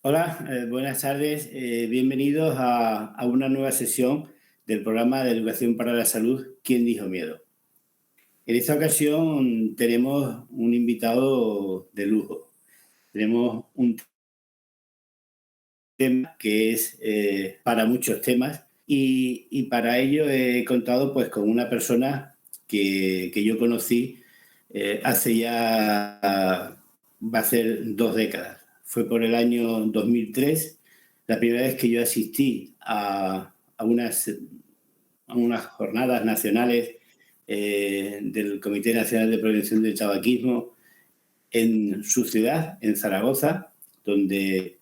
Hola, buenas tardes. Bienvenidos a una nueva sesión del programa de Educación para la Salud, ¿Quién dijo miedo? En esta ocasión tenemos un invitado de lujo. Tenemos un tema que es para muchos temas y para ello he contado pues con una persona que yo conocí hace ya, va a ser 2 décadas. Fue por el año 2003, la primera vez que yo asistí a unas jornadas nacionales del Comité Nacional de Prevención del Tabaquismo en su ciudad, en Zaragoza, donde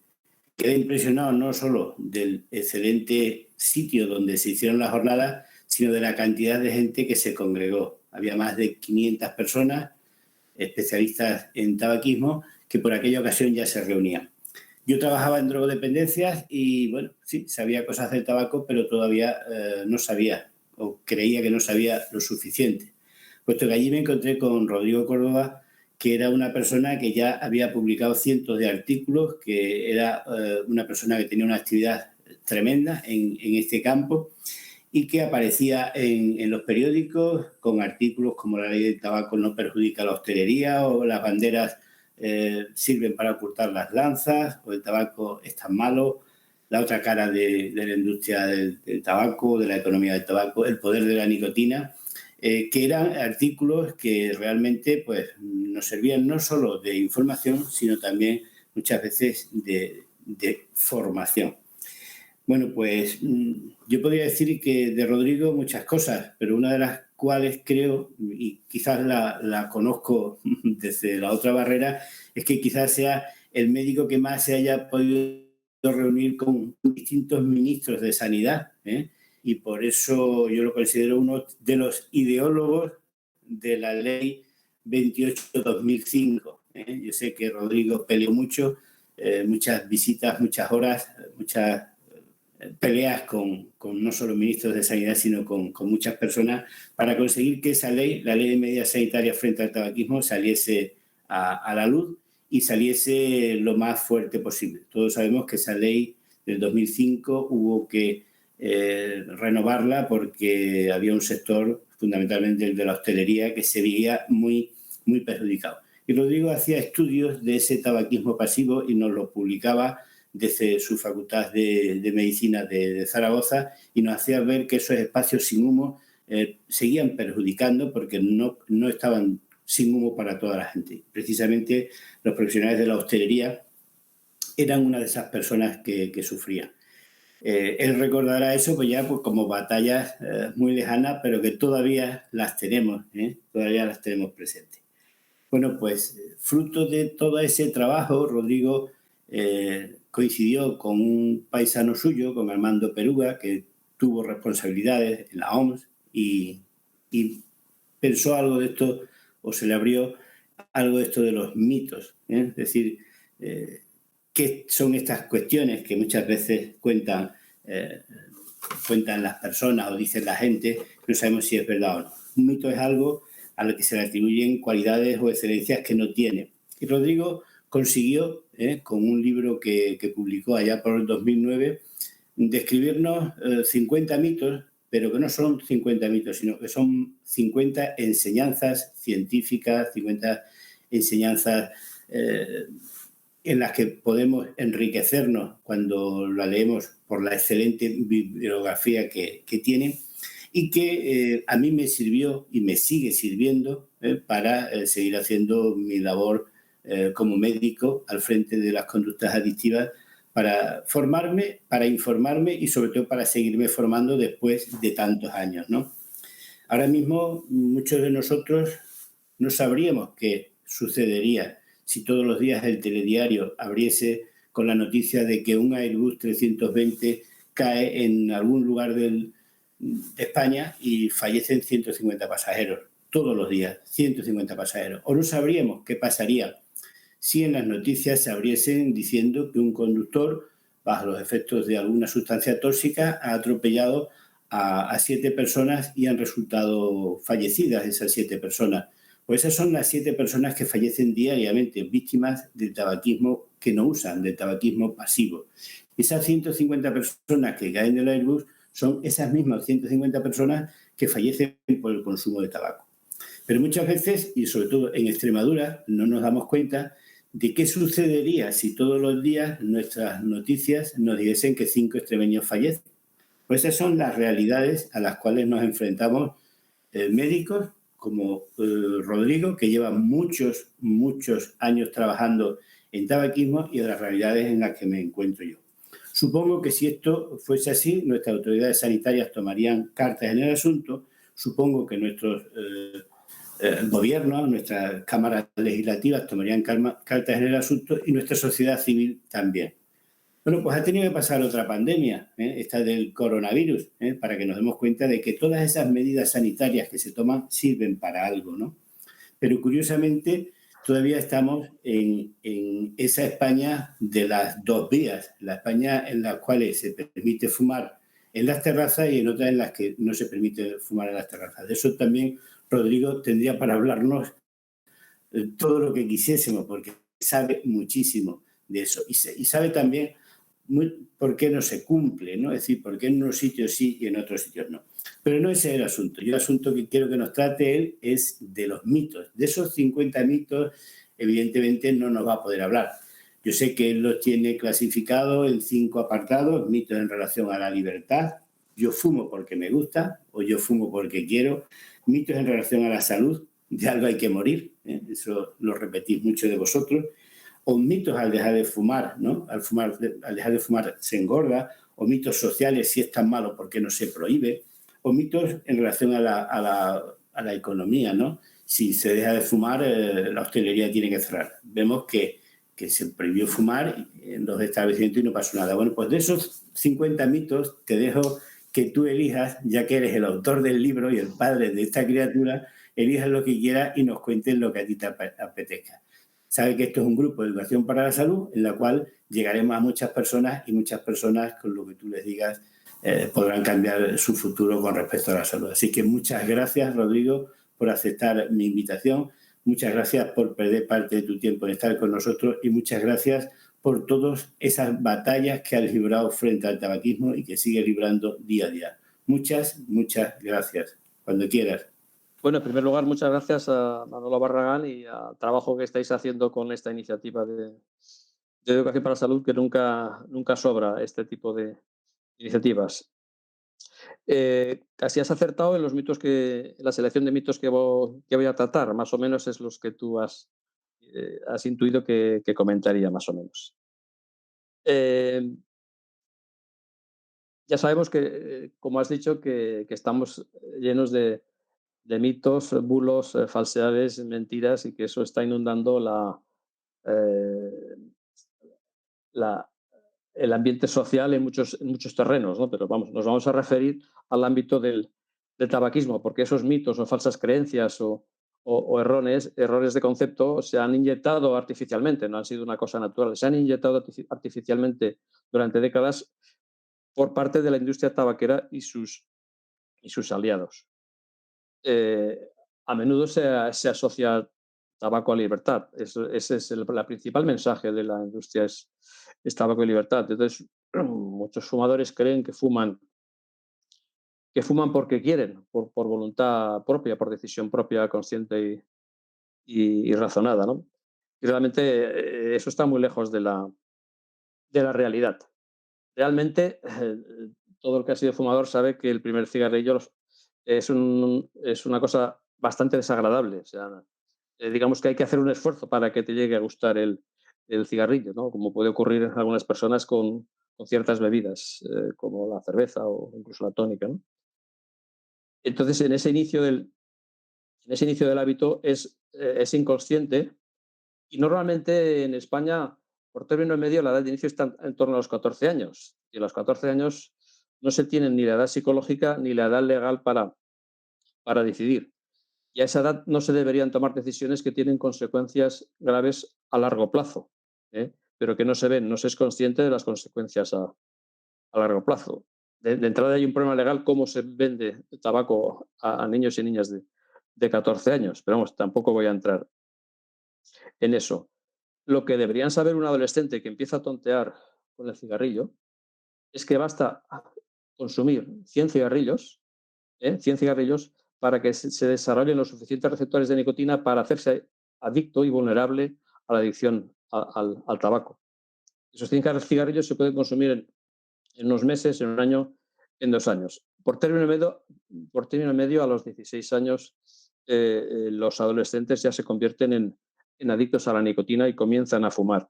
quedé impresionado no solo del excelente sitio donde se hicieron las jornadas, sino de la cantidad de gente que se congregó. Había más de 500 personas, especialistas en tabaquismo, que por aquella ocasión ya se reunían. Yo trabajaba en drogodependencias y, bueno, sí, sabía cosas del tabaco, pero todavía no sabía o creía que no sabía lo suficiente. Puesto que allí me encontré con Rodrigo Córdoba, que era una persona que ya había publicado cientos de artículos, que era una persona que tenía una actividad tremenda en este campo y que aparecía en los periódicos con artículos como la ley del tabaco no perjudica la hostelería o las banderas sirven para ocultar las lanzas o el tabaco es tan malo, la otra cara de la industria del tabaco, de la economía del tabaco, el poder de la nicotina, que eran artículos que realmente pues, nos servían no solo de información, sino también muchas veces de formación. Bueno, pues yo podría decir que de Rodrigo muchas cosas, pero una de las cuales creo, y quizás la conozco desde la otra barrera, es que quizás sea el médico que más se haya podido reunir con distintos ministros de sanidad, ¿eh? Y por eso yo lo considero uno de los ideólogos de la ley 28/2005. Yo sé que Rodrigo peleó mucho, muchas visitas, muchas horas, muchas peleas con no solo ministros de Sanidad, sino con muchas personas para conseguir que esa ley, la ley de medidas sanitarias frente al tabaquismo, saliese a la luz y saliese lo más fuerte posible. Todos sabemos que esa ley del 2005 hubo que renovarla porque había un sector, fundamentalmente el de la hostelería, que se veía muy, muy perjudicado. Y Rodrigo hacía estudios de ese tabaquismo pasivo y nos lo publicaba desde su Facultad de Medicina de Zaragoza y nos hacía ver que esos espacios sin humo seguían perjudicando porque no estaban sin humo para toda la gente. Precisamente los profesionales de la hostelería eran una de esas personas que sufrían. Él recordará eso pues ya pues, como batallas muy lejanas, pero que todavía las tenemos, todavía las tenemos presentes. Bueno, pues fruto de todo ese trabajo, Rodrigo coincidió con un paisano suyo, con Armando Peruga, que tuvo responsabilidades en la OMS y pensó algo de esto, o se le abrió algo de esto de los mitos. Es decir, ¿qué son estas cuestiones que muchas veces cuentan las personas o dicen la gente? No sabemos si es verdad o no. Un mito es algo a lo que se le atribuyen cualidades o excelencias que no tiene. Y Rodrigo consiguió, con un libro que publicó allá por el 2009, describirnos 50 mitos, pero que no son 50 mitos, sino que son 50 enseñanzas científicas, 50 enseñanzas en las que podemos enriquecernos cuando la leemos por la excelente bibliografía que tiene y que a mí me sirvió y me sigue sirviendo para seguir haciendo mi labor como médico al frente de las conductas adictivas, para formarme, para informarme y sobre todo para seguirme formando después de tantos años, ¿no? Ahora mismo muchos de nosotros no sabríamos qué sucedería si todos los días el telediario abriese con la noticia de que un Airbus 320 cae en algún lugar de España y fallecen 150 pasajeros. Todos los días, 150 pasajeros. O no sabríamos qué pasaría si en las noticias se abriesen diciendo que un conductor, bajo los efectos de alguna sustancia tóxica, ha atropellado a 7 personas y han resultado fallecidas esas 7 personas Pues esas son las 7 personas que fallecen diariamente, víctimas del tabaquismo que no usan, del tabaquismo pasivo. Esas 150 personas que caen del Airbus son esas mismas 150 personas que fallecen por el consumo de tabaco. Pero muchas veces, y sobre todo en Extremadura, no nos damos cuenta de qué sucedería si todos los días nuestras noticias nos dijesen que 5 extremeños fallecen. Pues esas son las realidades a las cuales nos enfrentamos médicos como Rodrigo, que lleva muchos años trabajando en tabaquismo, y de las realidades en las que me encuentro yo. Supongo que si esto fuese así, nuestras autoridades sanitarias tomarían cartas en el asunto. Supongo que nuestros gobiernos, nuestras cámaras legislativas tomarían cartas en el asunto, y nuestra sociedad civil también. Bueno, pues ha tenido que pasar otra pandemia, esta del coronavirus, para que nos demos cuenta de que todas esas medidas sanitarias que se toman sirven para algo, ¿no? Pero curiosamente todavía estamos en esa España de las dos vías, la España en la cual se permite fumar en las terrazas y en otras en las que no se permite fumar en las terrazas. De eso también Rodrigo tendría para hablarnos todo lo que quisiésemos, porque sabe muchísimo de eso y sabe también por qué no se cumple, ¿no? Es decir, por qué en unos sitios sí y en otros sitios no. Pero no ese es el asunto. Yo el asunto que quiero que nos trate él es de los mitos. De esos 50 mitos, evidentemente no nos va a poder hablar. Yo sé que él los tiene clasificados en 5 apartados: mitos en relación a la libertad, yo fumo porque me gusta o yo fumo porque quiero, mitos en relación a la salud, de algo hay que morir, eso lo repetís mucho de vosotros, o mitos al dejar de fumar, ¿no? Al dejar de fumar se engorda, o mitos sociales, si es tan malo, ¿por qué no se prohíbe? O mitos en relación a la economía, ¿no? Si se deja de fumar, la hostelería tiene que cerrar. Vemos que se prohibió fumar en los establecimientos y no pasó nada. Bueno, pues de esos 50 mitos te dejo que tú elijas, ya que eres el autor del libro y el padre de esta criatura, elijas lo que quieras y nos cuentes lo que a ti te apetezca. Sabe que esto es un grupo de educación para la salud en la cual llegaremos a muchas personas, y muchas personas, con lo que tú les digas, podrán cambiar su futuro con respecto a la salud. Así que muchas gracias, Rodrigo, por aceptar mi invitación. Muchas gracias por perder parte de tu tiempo en estar con nosotros, y muchas gracias por todas esas batallas que has librado frente al tabaquismo y que sigues librando día a día. Muchas gracias. Cuando quieras. Bueno, en primer lugar, muchas gracias a Manolo Barragán y al trabajo que estáis haciendo con esta iniciativa de educación para la salud, que nunca sobra este tipo de iniciativas. Casi has acertado en los mitos en la selección de mitos que voy a tratar, más o menos es los que tú has intuido que comentaría, más o menos. Eh, ya sabemos que, como has dicho, que estamos llenos de mitos, bulos, falsedades, mentiras, y que eso está inundando eh, la- el ambiente social en muchos terrenos, ¿no? Pero vamos, nos vamos a referir al ámbito del tabaquismo, porque esos mitos o falsas creencias o errores de concepto se han inyectado artificialmente, no han sido una cosa natural, se han inyectado artificialmente durante décadas por parte de la industria tabaquera y sus aliados. eh, a menudo se asocia tabaco a libertad. Ese es el principal mensaje de la industria, es tabaco y libertad. Entonces, muchos fumadores creen que fuman porque quieren, por voluntad propia, por decisión propia, consciente y razonada, ¿no? Y realmente eso está muy lejos de la realidad. Realmente, todo el que ha sido fumador sabe que el primer cigarrillo es una cosa bastante desagradable. O sea, digamos que hay que hacer un esfuerzo para que te llegue a gustar el cigarrillo, ¿no? Como puede ocurrir en algunas personas con ciertas bebidas, como la cerveza o incluso la tónica, ¿no? Entonces, en ese inicio del hábito es inconsciente, y normalmente en España, por término medio, la edad de inicio está en torno a los 14 años. Y a los 14 años no se tiene ni la edad psicológica ni la edad legal para decidir. Y a esa edad no se deberían tomar decisiones que tienen consecuencias graves a largo plazo, pero que no se ven, no se es consciente de las consecuencias a largo plazo. De entrada hay un problema legal: cómo se vende tabaco a niños y niñas de 14 años, pero vamos, tampoco voy a entrar en eso. Lo que deberían saber un adolescente que empieza a tontear con el cigarrillo es que basta consumir 100 cigarrillos, 100 cigarrillos para que se desarrollen los suficientes receptores de nicotina para hacerse adicto y vulnerable a la adicción al tabaco. Esos 100 cigarrillos se pueden consumir en unos meses, en un año, en 2 años. Por término medio, a los 16 años, los adolescentes ya se convierten en adictos a la nicotina y comienzan a fumar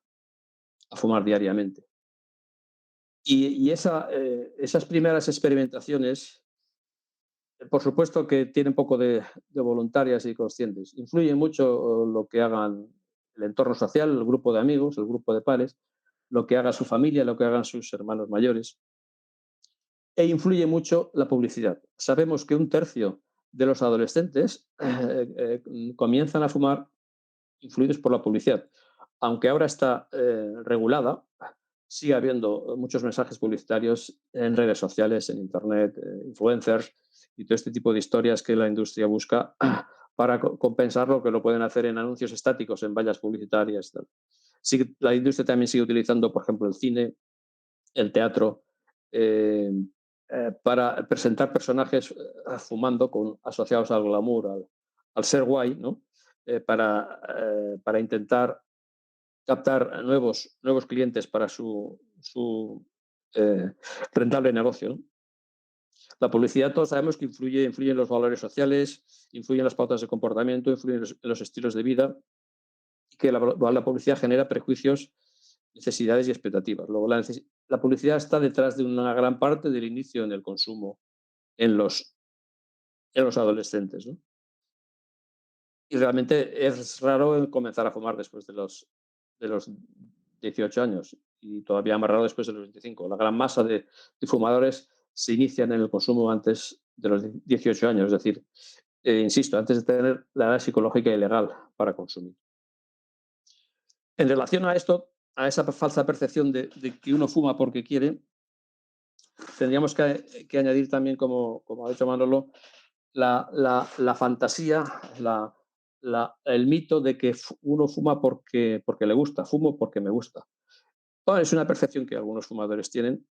diariamente. Y esas primeras experimentaciones, por supuesto que tienen poco de voluntarias y conscientes. Influye mucho lo que hagan el entorno social, el grupo de amigos, el grupo de pares, lo que haga su familia, lo que hagan sus hermanos mayores. E influye mucho la publicidad. Sabemos que 1/3 de los adolescentes comienzan a fumar influidos por la publicidad. Aunque ahora está regulada, sigue habiendo muchos mensajes publicitarios en redes sociales, en Internet, influencers y todo este tipo de historias que la industria busca para compensar lo que lo pueden hacer en anuncios estáticos, en vallas publicitarias. Tal. La industria también sigue utilizando, por ejemplo, el cine, el teatro, eh, para presentar personajes fumando asociados al glamour, al ser guay, ¿no? Para intentar captar nuevos clientes para su eh, rentable negocio, ¿no? La publicidad, todos sabemos que influye en los valores sociales, influye en las pautas de comportamiento, influye en los estilos de vida, y que la publicidad genera prejuicios, necesidades y expectativas. Luego, la publicidad está detrás de una gran parte del inicio en el consumo en los adolescentes, ¿no? Y realmente es raro comenzar a fumar después de los 18 años y todavía más raro después de los 25. La gran masa de fumadores se inician en el consumo antes de los 18 años, es decir, insisto, antes de tener la edad psicológica y legal para consumir. En relación a esto, a esa falsa percepción de que uno fuma porque quiere, tendríamos que añadir también, como ha dicho Manolo, la fantasía, el mito de que uno fuma porque le gusta, fumo porque me gusta. Bueno, es una percepción que algunos fumadores tienen.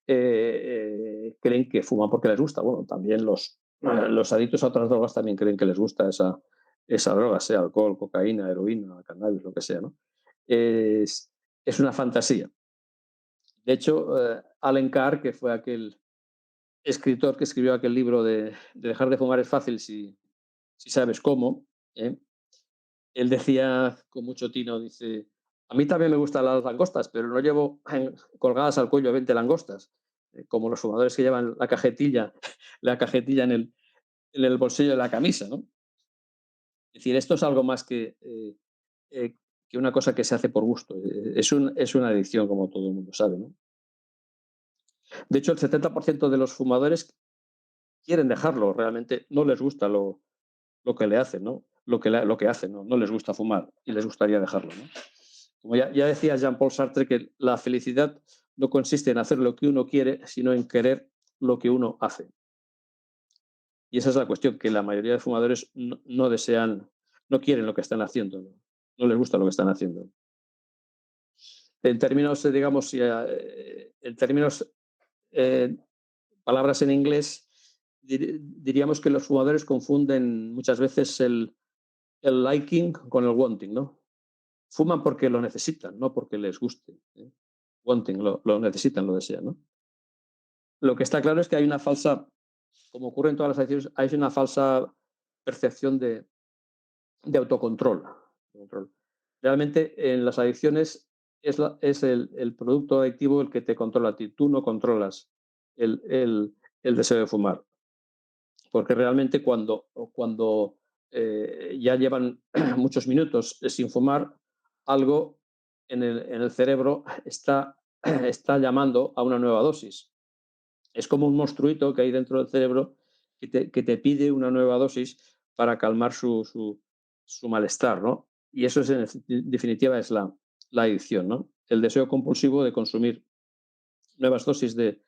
Creen que fuman porque les gusta. Bueno, también los adictos a otras drogas también creen que les gusta esa droga, sea alcohol, cocaína, heroína, cannabis, lo que sea, ¿no? Es una fantasía. De hecho, Allen Carr, que fue aquel escritor que escribió aquel libro de dejar de fumar es fácil si sabes cómo, ¿eh? Él decía con mucho tino, dice, a mí también me gustan las langostas, pero no llevo colgadas al cuello 20 langostas, como los fumadores que llevan la cajetilla en el bolsillo de la camisa, ¿no? Es decir, esto es algo más que una cosa que se hace por gusto. Es una adicción, como todo el mundo sabe, ¿no? De hecho, el 70% de los fumadores quieren dejarlo, realmente no les gusta lo que le hacen, ¿no? Lo que hacen, ¿no? Les gusta fumar y les gustaría dejarlo, ¿no? Como ya decía Jean-Paul Sartre, que la felicidad no consiste en hacer lo que uno quiere, sino en querer lo que uno hace. Y esa es la cuestión, que la mayoría de fumadores no desean, no quieren lo que están haciendo, no les gusta lo que están haciendo. En términos, digamos, en términos, palabras en inglés, diríamos que los fumadores confunden muchas veces el liking con el wanting, ¿no? Fuman porque lo necesitan, no porque les guste, ¿eh? Wanting, lo necesitan, lo desean, ¿no? Lo que está claro es que hay una falsa, como ocurre en todas las adicciones, hay una falsa percepción de autocontrol. Realmente en las adicciones es el producto adictivo el que te controla a ti. Tú no controlas el deseo de fumar. Porque realmente cuando ya llevan muchos minutos sin fumar, algo en el cerebro está llamando a una nueva dosis. Es como un monstruito que hay dentro del cerebro que te pide una nueva dosis para calmar su malestar, ¿no? Y eso en definitiva es la adicción, ¿no? El deseo compulsivo de consumir nuevas dosis de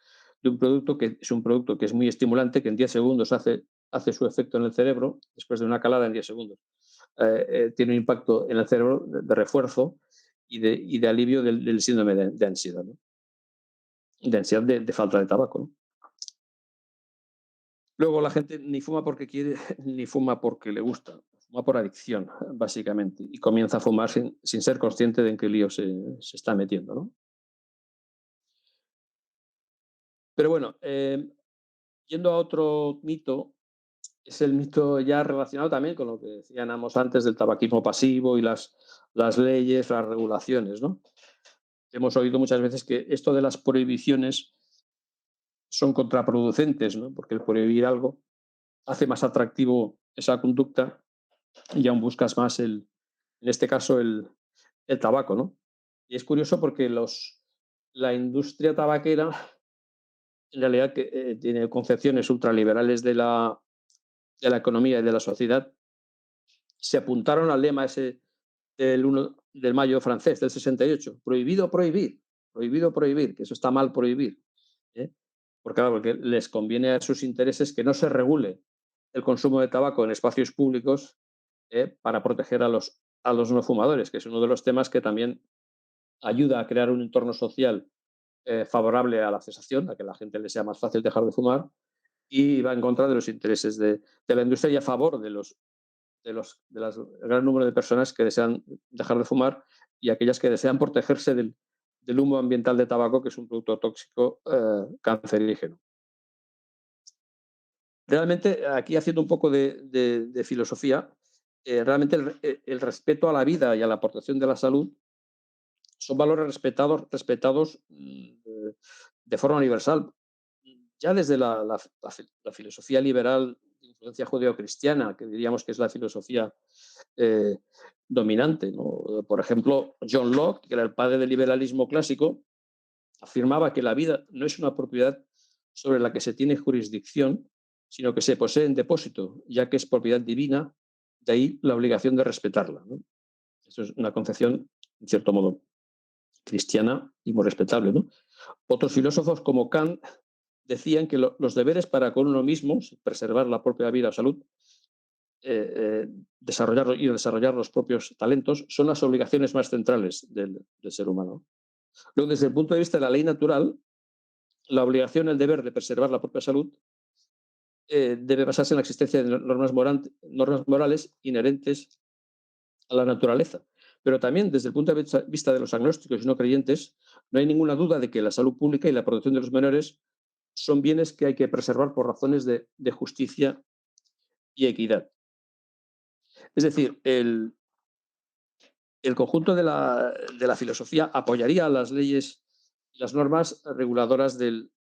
un producto que es un producto que es muy estimulante, que en 10 segundos hace hace su efecto en el cerebro, después de una calada en 10 segundos, tiene un impacto en el cerebro de refuerzo y de alivio del síndrome de ansiedad, ¿no? De ansiedad de falta de tabaco, ¿no? Luego la gente ni fuma porque quiere, ni fuma porque le gusta, fuma por adicción, básicamente, y comienza a fumar sin ser consciente de en qué lío se está metiendo, ¿no? Pero bueno, yendo a otro mito, es el mito ya relacionado también con lo que decíamos antes del tabaquismo pasivo y las leyes, las regulaciones, ¿no? Hemos oído muchas veces que esto de las prohibiciones son contraproducentes, ¿no? Porque el prohibir algo hace más atractivo esa conducta y aún buscas más en este caso, el tabaco, ¿no? Y es curioso porque la industria tabaquera, en realidad, que tiene concepciones ultraliberales de la economía y de la sociedad, se apuntaron al lema ese del 1 de mayo francés del 68, prohibido prohibir, prohibido prohibir, que eso está mal prohibir, ¿eh? Porque, claro, porque les conviene a sus intereses que no se regule el consumo de tabaco en espacios públicos, para proteger a los no fumadores, que es uno de los temas que también ayuda a crear un entorno social favorable a la cesación, a que la gente le sea más fácil dejar de fumar, y va en contra de los intereses de la industria y a favor de las gran número de personas que desean dejar de fumar y aquellas que desean protegerse del humo ambiental de tabaco, que es un producto tóxico cancerígeno. Realmente, aquí haciendo un poco de filosofía, realmente el respeto a la vida y a la protección de la salud son valores respetados de forma universal. Ya desde la filosofía liberal de influencia judeocristiana, que diríamos que es la filosofía eh, dominante, ¿no? Por ejemplo, John Locke, que era el padre del liberalismo clásico, afirmaba que la vida no es una propiedad sobre la que se tiene jurisdicción, sino que se posee en depósito, ya que es propiedad divina, de ahí la obligación de respetarla, ¿no? Eso es una concepción, en cierto modo, cristiana y muy respetable, ¿no? Otros filósofos como Kant decían que los deberes para con uno mismo, preservar la propia vida o salud, desarrollar los propios talentos, son las obligaciones más centrales del ser humano. Luego, desde el punto de vista de la ley natural, la obligación, el deber de preservar la propia salud debe basarse en la existencia de normas morales inherentes a la naturaleza. Pero también, desde el punto de vista de los agnósticos y no creyentes, no hay ninguna duda de que la salud pública y la protección de los menores son bienes que hay que preservar por razones de justicia y equidad. Es decir, el conjunto de la filosofía apoyaría las leyes y las normas reguladoras del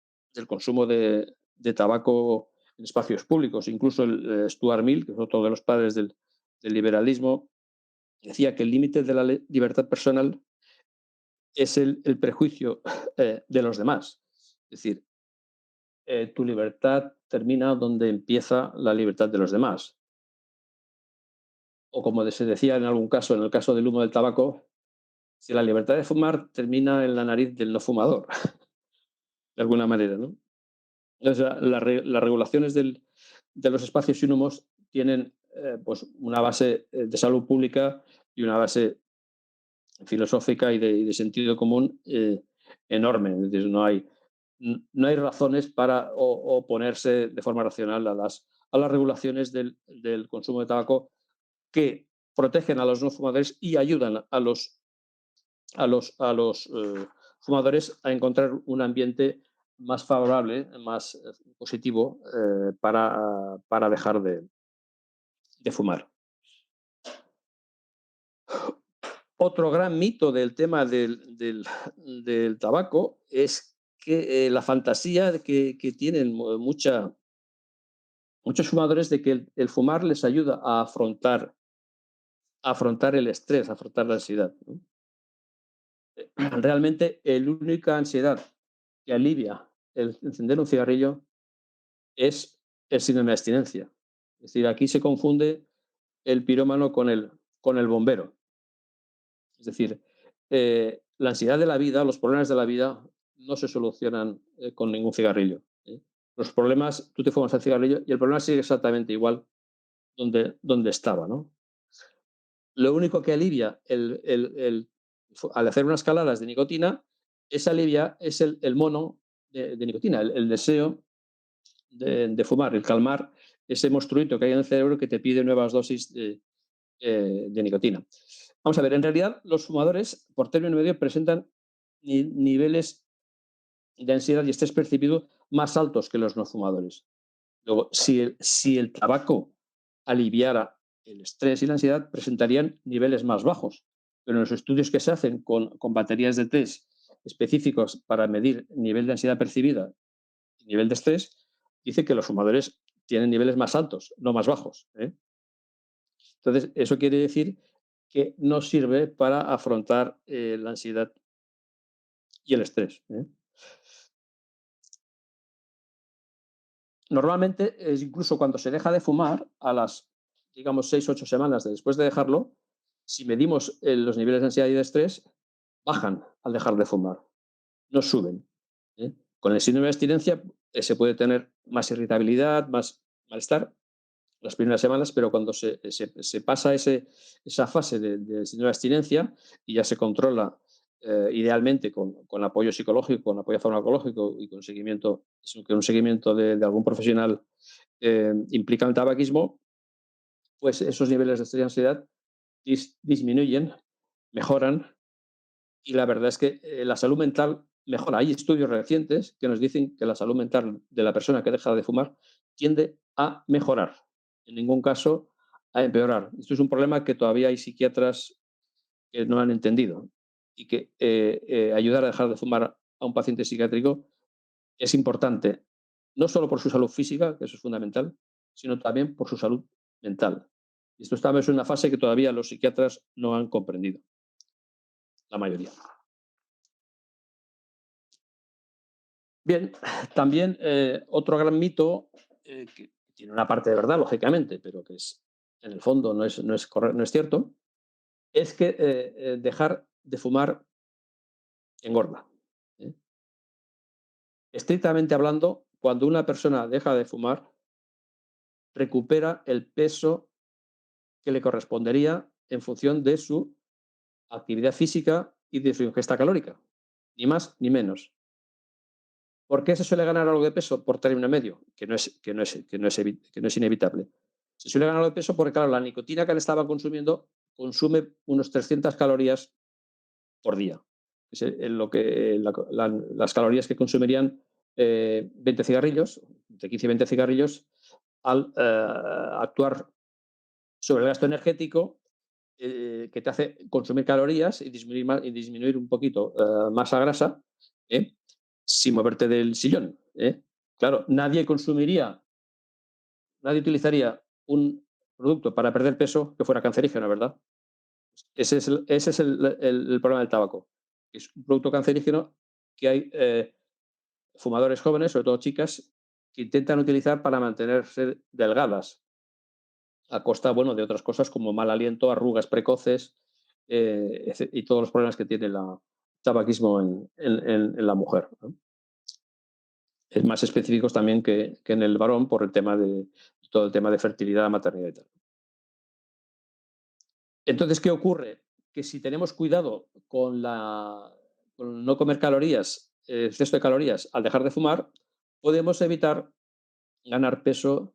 consumo de tabaco en espacios públicos. Incluso el Stuart Mill, que es otro de los padres del liberalismo, decía que el límite de la libertad personal es el prejuicio de los demás. Es decir, tu libertad termina donde empieza la libertad de los demás. O como se decía en algún caso, en el caso del humo del tabaco, si la libertad de fumar termina en la nariz del no fumador, de alguna manera, ¿no? O sea, las regulaciones de los espacios sin humos tienen pues una base de salud pública y una base filosófica y de sentido común enorme. Es decir, no hay razones para oponerse de forma racional a las regulaciones del consumo de tabaco que protegen a los no fumadores y ayudan a los fumadores a encontrar un ambiente más favorable, más positivo para dejar de fumar. Otro gran mito del tema del tabaco es que la fantasía que tienen muchos fumadores de que el fumar les ayuda a afrontar el estrés, a afrontar la ansiedad, ¿no? Realmente, la única ansiedad que alivia el encender un cigarrillo es el síndrome de abstinencia. Es decir, aquí se confunde el pirómano con el bombero. Es decir, la ansiedad de la vida, los problemas de la vida, no se solucionan con ningún cigarrillo, ¿eh? Los problemas, tú te fumas el cigarrillo y el problema sigue exactamente igual donde estaba, ¿no? Lo único que alivia al hacer unas caladas de nicotina, es el mono de nicotina, el deseo de fumar, el calmar ese monstruito que hay en el cerebro que te pide nuevas dosis de nicotina. Vamos a ver, en realidad los fumadores, por término medio, presentan niveles de ansiedad y estrés percibido más altos que los no fumadores. Luego, si el tabaco aliviara el estrés y la ansiedad, presentarían niveles más bajos. Pero en los estudios que se hacen con baterías de test específicos para medir nivel de ansiedad percibida y nivel de estrés, dice que los fumadores tienen niveles más altos, no más bajos, ¿eh? Entonces, eso quiere decir que no sirve para afrontar la ansiedad y el estrés, ¿eh? Normalmente, incluso cuando se deja de fumar, a las, digamos, 6 u 8 semanas después de dejarlo, si medimos los niveles de ansiedad y de estrés, bajan al dejar de fumar, no suben, ¿eh? Con el síndrome de abstinencia se puede tener más irritabilidad, más malestar las primeras semanas, pero cuando se pasa esa fase de síndrome de abstinencia y ya se controla idealmente con apoyo psicológico, con apoyo farmacológico y con un seguimiento de algún profesional implica el tabaquismo, pues esos niveles de estrés y ansiedad disminuyen, mejoran y la verdad es que la salud mental mejora. Hay estudios recientes que nos dicen que la salud mental de la persona que deja de fumar tiende a mejorar, en ningún caso a empeorar. Esto es un problema que todavía hay psiquiatras que no han entendido y que ayudar a dejar de fumar a un paciente psiquiátrico es importante, no solo por su salud física, que eso es fundamental, sino también por su salud mental. Y esto estamos en una fase que todavía los psiquiatras no han comprendido, la mayoría. Bien, también otro gran mito que tiene una parte de verdad, lógicamente, pero que en el fondo no es cierto, es que dejar de fumar engorda, ¿eh? Estrictamente hablando, cuando una persona deja de fumar, recupera el peso que le correspondería en función de su actividad física y de su ingesta calórica, ni más ni menos. ¿Por qué se suele ganar algo de peso? Por término medio, que no es inevitable. Se suele ganar algo de peso porque, claro, la nicotina que le estaban consumiendo consume unos 300 calorías por día. Es las calorías que consumirían 20 cigarrillos, entre 15 y 20 cigarrillos, al actuar sobre el gasto energético que te hace consumir calorías y disminuir un poquito masa grasa, ¿eh? Sin moverte del sillón, ¿eh? Claro, nadie utilizaría un producto para perder peso que fuera cancerígeno, ¿verdad? Ese es el problema del tabaco. Es un producto cancerígeno que hay fumadores jóvenes, sobre todo chicas, que intentan utilizar para mantenerse delgadas, a costa, bueno, de otras cosas como mal aliento, arrugas precoces y todos los problemas que tiene el tabaquismo en la mujer, ¿no? Es más específicos también que en el varón por todo el tema de fertilidad, maternidad y tal. Entonces, ¿qué ocurre? Que si tenemos cuidado con no comer calorías, exceso de calorías al dejar de fumar, podemos evitar ganar peso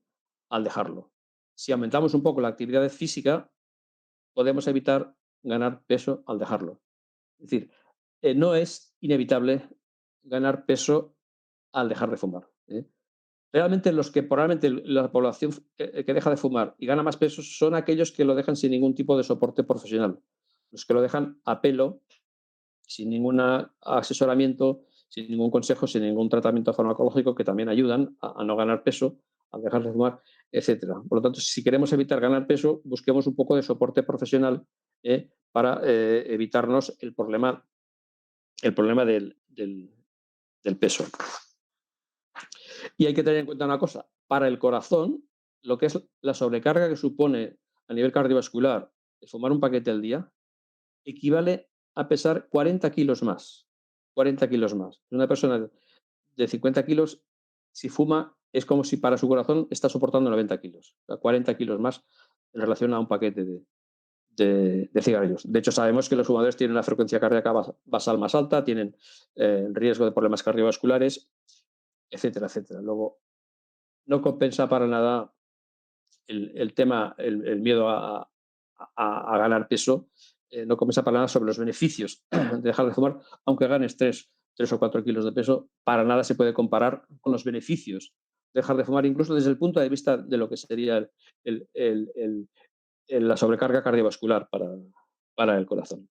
al dejarlo. Si aumentamos un poco la actividad física, podemos evitar ganar peso al dejarlo. Es decir, no es inevitable ganar peso al dejar de fumar, ¿eh? Realmente probablemente la población que deja de fumar y gana más peso son aquellos que lo dejan sin ningún tipo de soporte profesional. Los que lo dejan a pelo, sin ningún asesoramiento, sin ningún consejo, sin ningún tratamiento farmacológico, que también ayudan a no ganar peso, a dejar de fumar, etcétera. Por lo tanto, si queremos evitar ganar peso, busquemos un poco de soporte profesional para evitarnos el problema del peso. Y hay que tener en cuenta una cosa, para el corazón, lo que es la sobrecarga que supone a nivel cardiovascular fumar un paquete al día, equivale a pesar 40 kilos más. 40 kilos más. Una persona de 50 kilos, si fuma, es como si para su corazón está soportando 90 kilos, o sea, 40 kilos más en relación a un paquete de cigarrillos. De hecho, sabemos que los fumadores tienen una frecuencia cardíaca basal más alta, tienen riesgo de problemas cardiovasculares, etcétera, etcétera. Luego, no compensa para nada el tema, el miedo a ganar peso, no compensa para nada sobre los beneficios de dejar de fumar, aunque ganes 3 o 4 kilos de peso, para nada se puede comparar con los beneficios de dejar de fumar, incluso desde el punto de vista de lo que sería el- el- el- la sobrecarga cardiovascular para el corazón.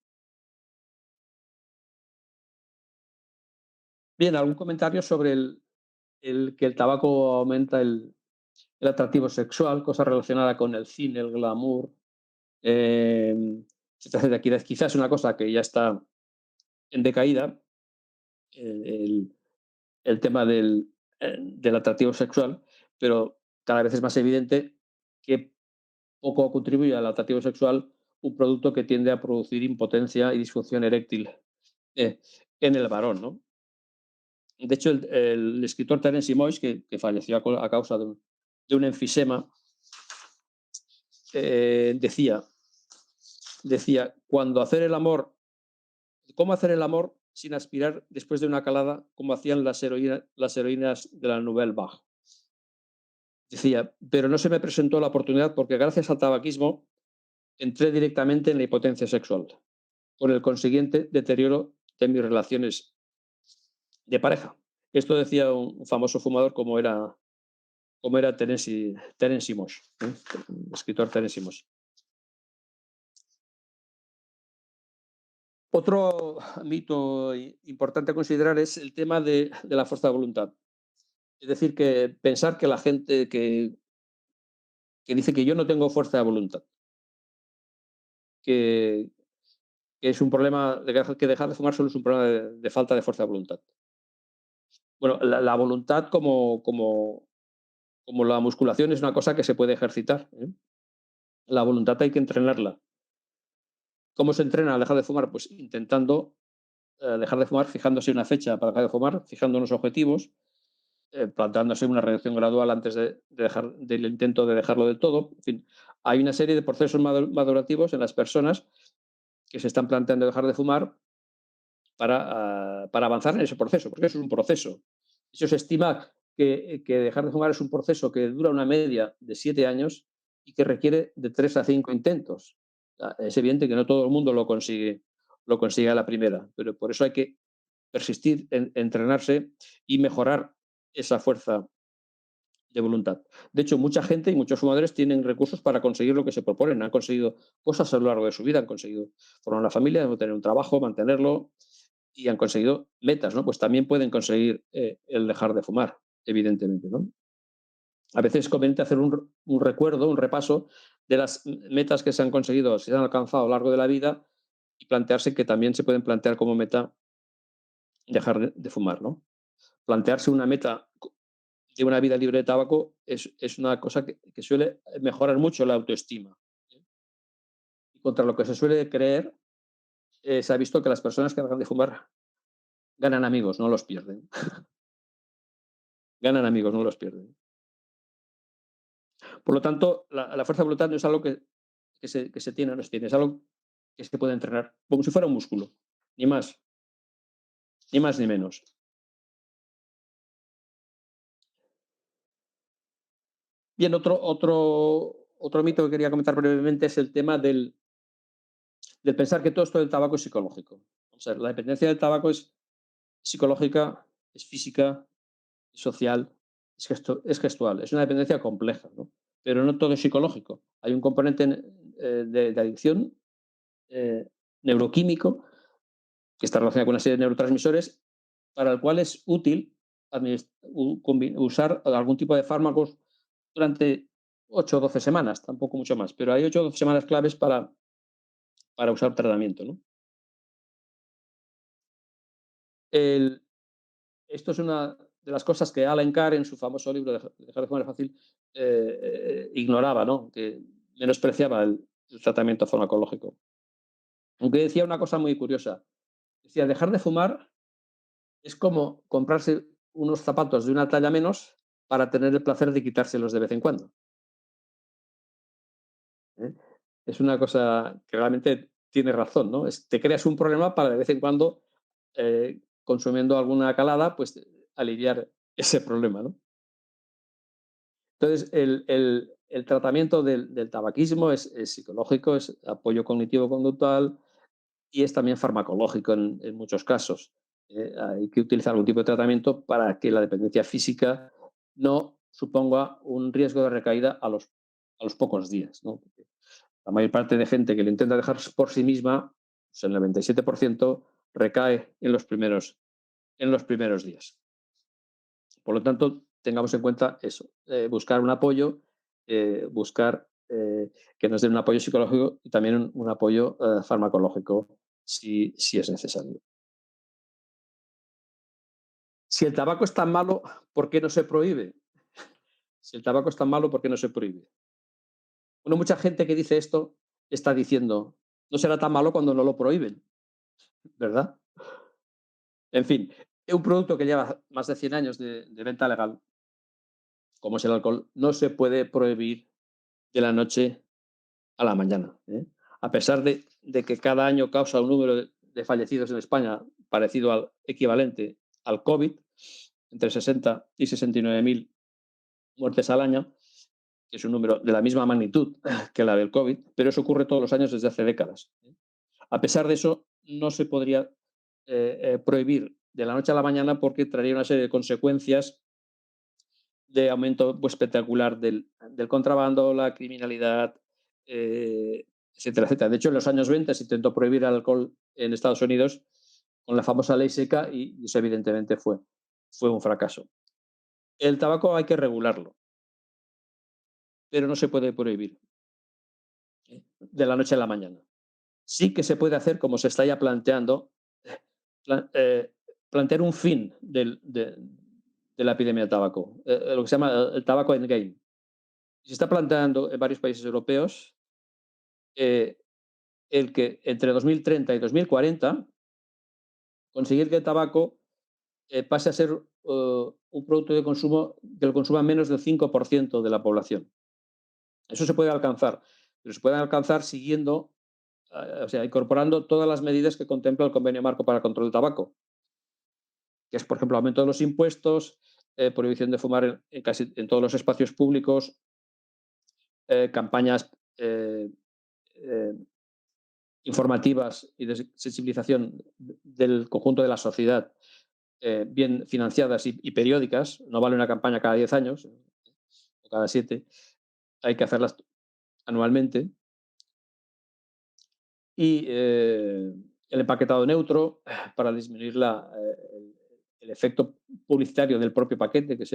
Bien, ¿algún comentario sobre que el tabaco aumenta el atractivo sexual, cosa relacionada con el cine, el glamour, etcétera, etcétera? Quizás es una cosa que ya está en decaída, el, el tema del atractivo sexual, pero cada vez es más evidente que poco contribuye al atractivo sexual un producto que tiende a producir impotencia y disfunción eréctil eh, en el varón, ¿no? De hecho, el escritor Terence Moix, que falleció a causa de un enfisema, decía, cuando hacer el amor, ¿cómo hacer el amor sin aspirar después de una calada como hacían las heroínas de la Nouvelle Vague? Decía, pero no se me presentó la oportunidad porque gracias al tabaquismo entré directamente en la impotencia sexual, con el consiguiente deterioro de mis relaciones de pareja. Esto decía un famoso fumador como era Terence Moix, el escritor Terence Moix. Otro mito importante a considerar es el tema de la fuerza de voluntad. Es decir, que pensar que la gente que dice que yo no tengo fuerza de voluntad, que, que es un problema, que dejar de fumar solo es un problema de falta de fuerza de voluntad. Bueno, la voluntad como la musculación es una cosa que se puede ejercitar, ¿eh? La voluntad hay que entrenarla. ¿Cómo se entrena a dejar de fumar? Pues intentando dejar de fumar, fijándose una fecha para dejar de fumar, fijando unos objetivos, planteándose una reducción gradual antes del intento de dejarlo del todo. En fin, hay una serie de procesos madurativos en las personas que se están planteando dejar de fumar para avanzar en ese proceso, porque eso es un proceso. Eso se estima que dejar de fumar es un proceso que dura una media de 7 años y que requiere de 3 a 5 intentos. Es evidente que no todo el mundo lo consigue a la primera, pero por eso hay que persistir, entrenarse y mejorar esa fuerza de voluntad. De hecho, mucha gente y muchos fumadores tienen recursos para conseguir lo que se proponen. Han conseguido cosas a lo largo de su vida, han conseguido formar una familia, tener un trabajo, mantenerlo y han conseguido metas, ¿no? Pues también pueden conseguir el dejar de fumar, evidentemente, ¿no? A veces es conveniente hacer un recuerdo, un repaso de las metas que se han conseguido, se han alcanzado a lo largo de la vida y plantearse que también se pueden plantear como meta dejar de fumar, ¿no? Plantearse una meta de una vida libre de tabaco es una cosa que suele mejorar mucho la autoestima. ¿Eh? Y contra lo que se suele creer, se ha visto que las personas que dejan de fumar ganan amigos, no los pierden. Ganan amigos, no los pierden. Por lo tanto, la fuerza de voluntad no es algo que se tiene o no se tiene, es algo que se puede entrenar, como si fuera un músculo, ni más, ni más ni menos. Bien, otro mito que quería comentar brevemente es el tema del pensar que todo esto del tabaco es psicológico. O sea, la dependencia del tabaco es psicológica, es física, es social, es gestual. Es una dependencia compleja, ¿no? Pero no todo es psicológico. Hay un componente de adicción neuroquímico que está relacionado con una serie de neurotransmisores para el cual es útil usar algún tipo de fármacos durante 8 o 12 semanas, tampoco mucho más, pero hay 8 o 12 semanas claves para usar tratamiento, ¿no? El, Esto es una de las cosas que Alan Carr, en su famoso libro Dejar de fumar es fácil, ignoraba, ¿no? Que menospreciaba el tratamiento farmacológico. Aunque decía una cosa muy curiosa. Decía, dejar de fumar es como comprarse unos zapatos de una talla menos para tener el placer de quitárselos de vez en cuando. ¿Eh? Es una cosa que realmente tiene razón, ¿no? Te creas un problema para de vez en cuando, consumiendo alguna calada, pues aliviar ese problema, ¿no? Entonces, el tratamiento del tabaquismo es psicológico, es apoyo cognitivo-conductual y es también farmacológico en muchos casos. Hay que utilizar algún tipo de tratamiento para que la dependencia física no suponga un riesgo de recaída a los pocos días, ¿no? La mayor parte de gente que lo intenta dejar por sí misma, pues el 97% recae en los primeros días. Por lo tanto, tengamos en cuenta eso, buscar un apoyo, buscar que nos den un apoyo psicológico y también un apoyo farmacológico si es necesario. Si el tabaco es tan malo, ¿por qué no se prohíbe? Si el tabaco es tan malo, ¿por qué no se prohíbe? Bueno, mucha gente que dice esto está diciendo, no será tan malo cuando no lo prohíben, ¿verdad? En fin, es un producto que lleva más de 100 años de venta legal, como es el alcohol, no se puede prohibir de la noche a la mañana, ¿eh? A pesar de que cada año causa un número de fallecidos en España parecido al equivalente al COVID, entre 60 y 69.000 muertes al año, que es un número de la misma magnitud que la del COVID, pero eso ocurre todos los años desde hace décadas, ¿eh? A pesar de eso, no se podría prohibir de la noche a la mañana porque traería una serie de consecuencias de aumento pues, espectacular del contrabando, la criminalidad, etcétera, etcétera. De hecho, en los años 20 se intentó prohibir el alcohol en Estados Unidos con la famosa ley seca y eso evidentemente fue un fracaso. El tabaco hay que regularlo, pero no se puede prohibir de la noche a la mañana. Sí que se puede hacer, como se está ya planteando, pla- eh, plantear un fin de la epidemia de tabaco, lo que se llama el tabaco endgame. Se está planteando en varios países europeos eh, el que entre 2030 y 2040 conseguir que el tabaco pase a ser un producto de consumo que lo consuma menos del 5% de la población. Eso se puede alcanzar, pero se puede alcanzar siguiendo, o sea, incorporando todas las medidas que contempla el Convenio Marco para el Control del Tabaco, que es, por ejemplo, aumento de los impuestos, prohibición de fumar en todos los espacios públicos, campañas eh, informativas y de sensibilización del conjunto de la sociedad, bien financiadas y periódicas. No vale una campaña cada 10 años o cada 7, hay que hacerlas anualmente. Y el empaquetado neutro para disminuir el efecto publicitario del propio paquete, que es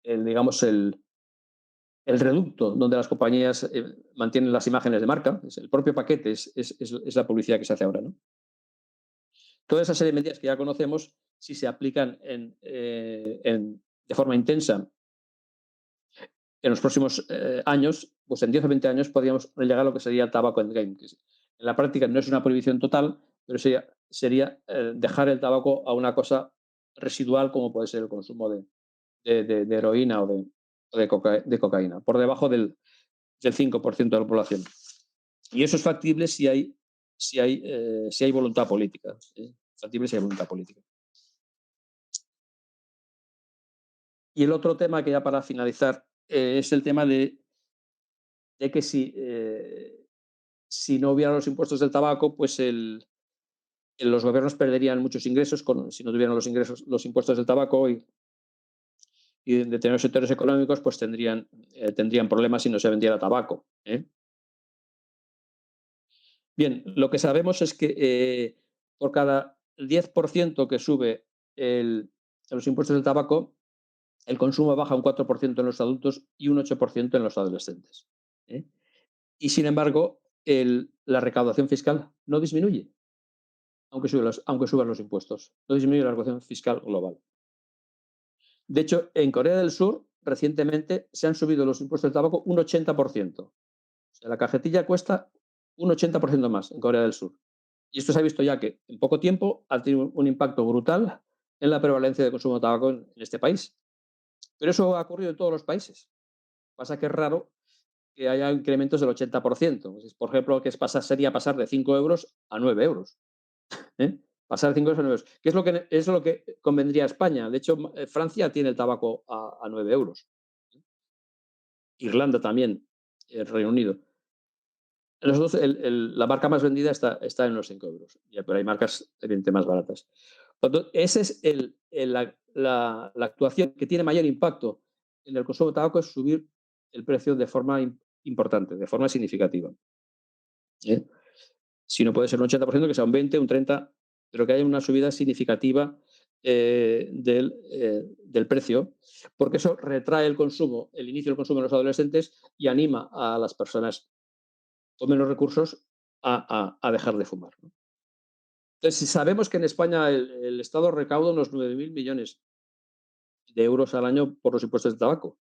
digamos, el reducto donde las compañías mantienen las imágenes de marca. Es el propio paquete es la publicidad que se hace ahora, ¿no? Toda esa serie de medidas que ya conocemos, si se aplican de forma intensa en los próximos años, pues en 10 o 20 años podríamos llegar a lo que sería el tabaco endgame. En la práctica no es una prohibición total, pero sería dejar el tabaco a una cosa residual como puede ser el consumo de heroína o de cocaína, por debajo del 5% de la población. Y eso es factible si hay voluntad política. Factible si hay voluntad política. Y el otro tema que ya para finalizar es el tema de que si no hubiera los impuestos del tabaco, pues los gobiernos perderían muchos ingresos si no tuvieran los impuestos del tabaco y en determinados sectores económicos pues tendrían problemas si no se vendiera tabaco, ¿eh? Bien, lo que sabemos es que por cada 10% que sube los impuestos del tabaco, el consumo baja un 4% en los adultos y un 8% en los adolescentes, ¿eh? Y sin embargo, la recaudación fiscal no disminuye, aunque suban los impuestos. No disminuye la recaudación fiscal global. De hecho, en Corea del Sur, recientemente, se han subido los impuestos del tabaco un 80%. O sea, la cajetilla cuesta un 80% más en Corea del Sur. Y esto se ha visto ya que en poco tiempo ha tenido un impacto brutal en la prevalencia de consumo de tabaco en este país. Pero eso ha ocurrido en todos los países. Pasa que es raro que haya incrementos del 80%. Pues, por ejemplo, sería pasar de 5 euros a 9 euros. ¿Eh? Pasar de 5 euros a 9 euros. ¿Qué es lo que convendría a España? De hecho, Francia tiene el tabaco a 9 euros. Irlanda también, el Reino Unido. Nosotros, la marca más vendida está en los 5 euros, pero hay marcas evidentemente más baratas. Esa es la actuación que tiene mayor impacto en el consumo de tabaco, es subir el precio de forma importante, de forma significativa. ¿Eh? Si no puede ser un 80%, que sea un 20, un 30, pero que haya una subida significativa del precio, porque eso retrae el consumo, el inicio del consumo de los adolescentes y anima a las personas con menos recursos a dejar de fumar, ¿no? Entonces, si sabemos que en España el Estado recauda unos 9.000 millones de euros al año por los impuestos del tabaco,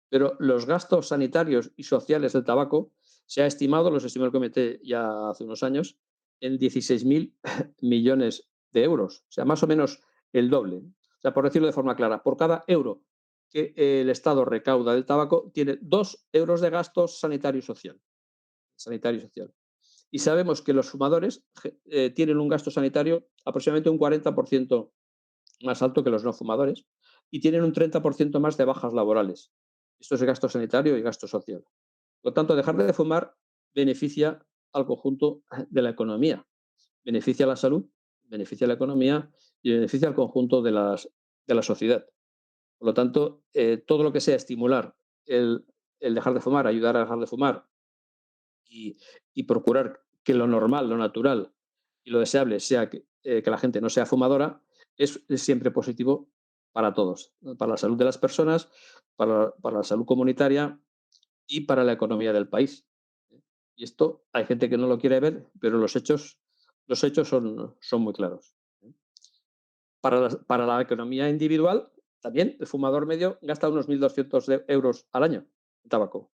pero los gastos sanitarios y sociales del tabaco se ha estimado, los estimó el comité ya hace unos años, en 16.000 millones de euros, o sea, más o menos el doble. O sea, por decirlo de forma clara, por cada euro que el Estado recauda del tabaco, tiene 2 euros de gastos sanitario y social. Sanitario y social. Y sabemos que los fumadores tienen un gasto sanitario aproximadamente un 40% más alto que los no fumadores y tienen un 30% más de bajas laborales. Esto es gasto sanitario y gasto social. Por lo tanto, dejar de fumar beneficia al conjunto de la economía, beneficia a la salud, beneficia a la economía y beneficia al conjunto de la sociedad. Por lo tanto, todo lo que sea estimular el dejar de fumar, ayudar a dejar de fumar y procurar que lo normal, lo natural y lo deseable sea que la gente no sea fumadora, es siempre positivo para todos, ¿no? Para la salud de las personas, para la salud comunitaria y para la economía del país. Y esto hay gente que no lo quiere ver, pero los hechos son muy claros. Para la economía individual, también el fumador medio gasta unos 1.200 euros al año en tabaco.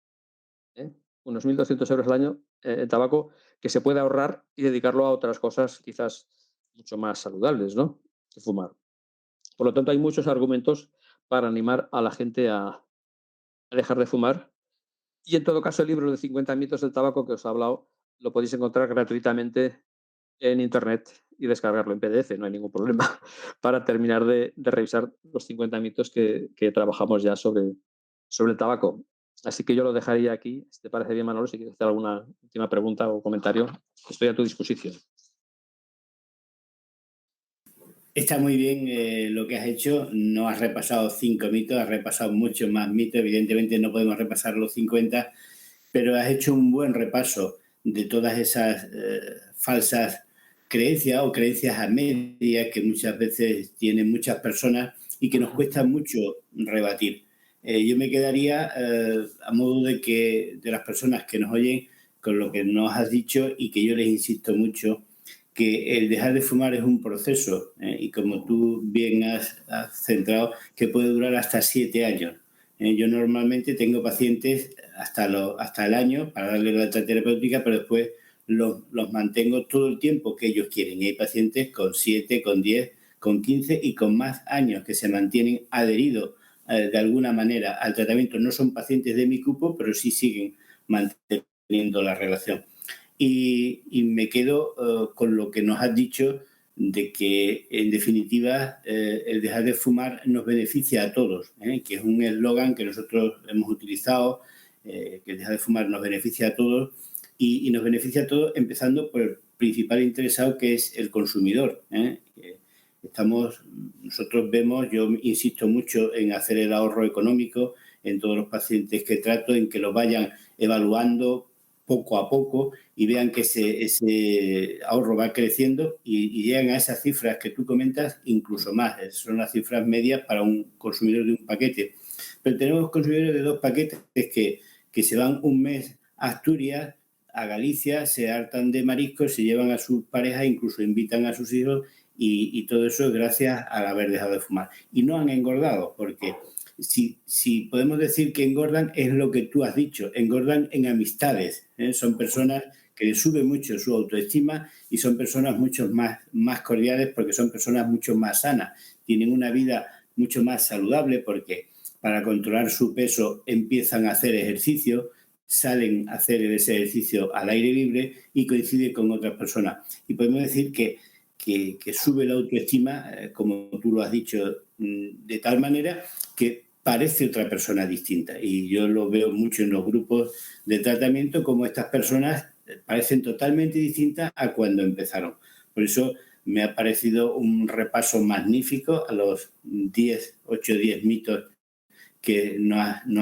¿Eh? Unos 1.200 euros al año en tabaco que se puede ahorrar y dedicarlo a otras cosas quizás mucho más saludables, ¿no? Que fumar. Por lo tanto, hay muchos argumentos para animar a la gente a dejar de fumar. Y en todo caso, el libro de 50 mitos del tabaco que os he hablado lo podéis encontrar gratuitamente en internet y descargarlo en PDF, no hay ningún problema, para terminar de revisar los 50 mitos que trabajamos ya sobre el tabaco. Así que yo lo dejaría aquí. Si te parece bien, Manolo, si quieres hacer alguna última pregunta o comentario, estoy a tu disposición. Está muy bien lo que has hecho. No has repasado 5 mitos, has repasado muchos más mitos. Evidentemente no podemos repasar los 50, pero has hecho un buen repaso de todas esas falsas creencias o creencias a medias que muchas veces tienen muchas personas y que nos cuesta mucho rebatir. Yo me quedaría a modo de las personas que nos oyen con lo que nos has dicho y que yo les insisto mucho, que el dejar de fumar es un proceso y como tú bien has centrado, que puede durar hasta 7 años. Yo normalmente tengo pacientes hasta el año para darle la alta terapéutica, pero después los mantengo todo el tiempo que ellos quieren. Y hay pacientes con 7, con 10, con 15 y con más años que se mantienen adheridos de alguna manera al tratamiento. No son pacientes de mi cupo, pero sí siguen manteniendo la relación. Y me quedo con lo que nos has dicho de que, en definitiva, el dejar de fumar nos beneficia a todos, que es un eslogan que nosotros hemos utilizado, que el dejar de fumar nos beneficia a todos y nos beneficia a todos empezando por el principal interesado, que es el consumidor. Nosotros vemos, yo insisto mucho en hacer el ahorro económico en todos los pacientes que trato, en que lo vayan evaluando poco a poco y vean que ese ahorro va creciendo y llegan a esas cifras que tú comentas, incluso más. Son las cifras medias para un consumidor de un paquete. Pero tenemos consumidores de 2 paquetes que se van un mes a Asturias, a Galicia, se hartan de mariscos, se llevan a sus parejas, incluso invitan a sus hijos y todo eso es gracias al haber dejado de fumar. Y no han engordado, porque si podemos decir que engordan, es lo que tú has dicho, engordan en amistades. Son personas que les sube mucho su autoestima y son personas mucho más cordiales porque son personas mucho más sanas, tienen una vida mucho más saludable porque para controlar su peso empiezan a hacer ejercicio, salen a hacer ese ejercicio al aire libre y coincide con otras personas. Y podemos decir que sube la autoestima, como tú lo has dicho, de tal manera que parece otra persona distinta. Y yo lo veo mucho en los grupos de tratamiento, como estas personas parecen totalmente distintas a cuando empezaron. Por eso me ha parecido un repaso magnífico a los 8 o 10 mitos que nos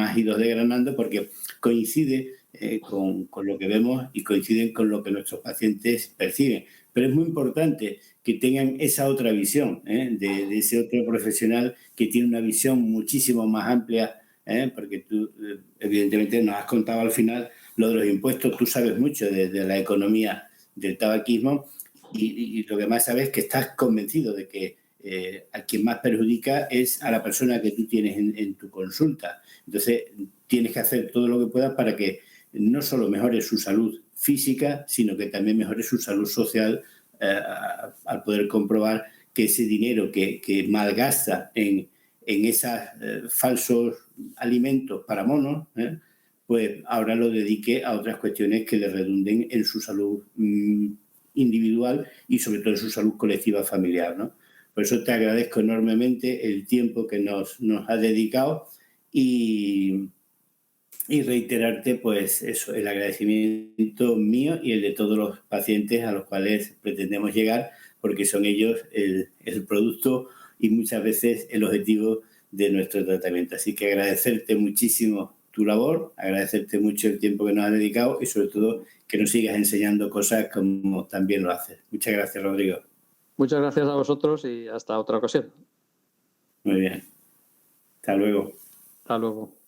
has ido desgranando, porque coincide con lo que vemos y coinciden con lo que nuestros pacientes perciben. Pero es muy importante que tengan esa otra visión, de ese otro profesional que tiene una visión muchísimo más amplia, porque tú, evidentemente, nos has contado al final lo de los impuestos. Tú sabes mucho de la economía del tabaquismo y lo que más sabes es que estás convencido de que a quien más perjudica es a la persona que tú tienes en tu consulta. Entonces, tienes que hacer todo lo que puedas para que no solo mejore su salud física, sino que también mejore su salud social, al poder comprobar que ese dinero que malgasta en esos falsos alimentos para monos, pues ahora lo dedique a otras cuestiones que le redunden en su salud individual y sobre todo en su salud colectiva familiar, ¿no? Por eso te agradezco enormemente el tiempo que nos has dedicado y reiterarte, pues eso, el agradecimiento mío y el de todos los pacientes a los cuales pretendemos llegar, porque son ellos el producto y muchas veces el objetivo de nuestro tratamiento. Así que agradecerte muchísimo tu labor, agradecerte mucho el tiempo que nos has dedicado y sobre todo que nos sigas enseñando cosas como también lo haces. Muchas gracias, Rodrigo. Muchas gracias a vosotros y hasta otra ocasión. Muy bien. Hasta luego. Hasta luego.